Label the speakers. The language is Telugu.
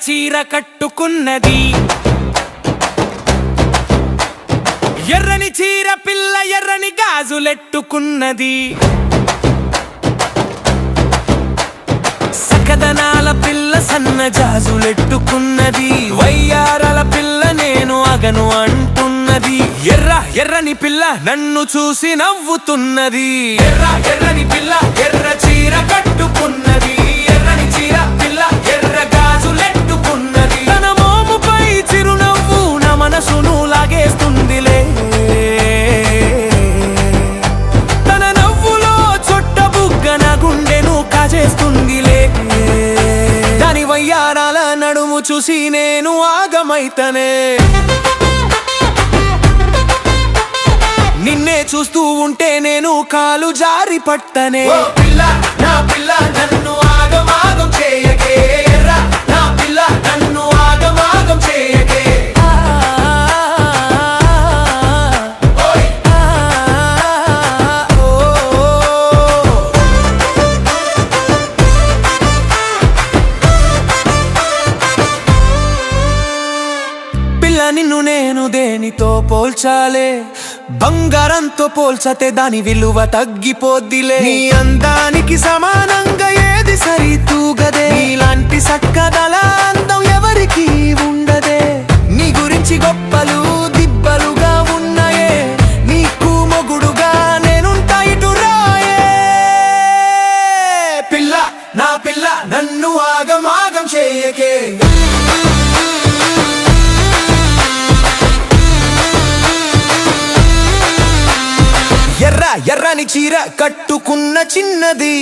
Speaker 1: చీర కట్టుకున్నది ఎర్రని చీర పిల్ల ఎర్రని గాజులెట్టుకున్నది సకదనాల పిల్ల సన్న జాజులెట్టుకున్నది వయ్యారాల పిల్ల నేను అగను అంటున్నది ఎర్రని పిల్ల నన్ను చూసి నవ్వుతున్నది ఎర్రని పిల్ల ఎర్ర చీర కట్టుకున్నది ఎర్రని చీర పిల్ల ఎర్ర గాజులెట్టుకున్నది తన మోముపై చిరునవ్వు నా మనసును లాగేస్తుందిలే తన నవ్వులో చొట్ట బుగ్గ నా గుండెను కాజేస్తుందిలే దాని వయ్యారాల నడుము చూసి నేను ఆగమైతనే నిన్నే చూస్తూ ఉంటే నేను కాలు జారి పట్టనే పిల్ల నా పిల్ల నన్ను ఆగమాగం చేయకే ఎర్ర నా పిల్ల నన్ను ఆగమాగం చేయకే పిల్ల నిన్ను నేను దేనితో పోల్చాలే బంగారంతో పోల్చతే దాని విలువ తగ్గిపోద్దిలే నీ అందానికి సమానంగా ఏది సరితూగదే నీలాంటి సక్కదల అందం ఎవరికి ఉండదే నీ గురించి గొప్పలు దిబ్బలుగా ఉన్నాయే నీకు మొగుడుగా నేనుంటా ఇటు రాయే పిల్ల నా పిల్ల నన్ను ఆగమాగం చేయకే ఎర్రని చీర కట్టుకున్న చిన్నది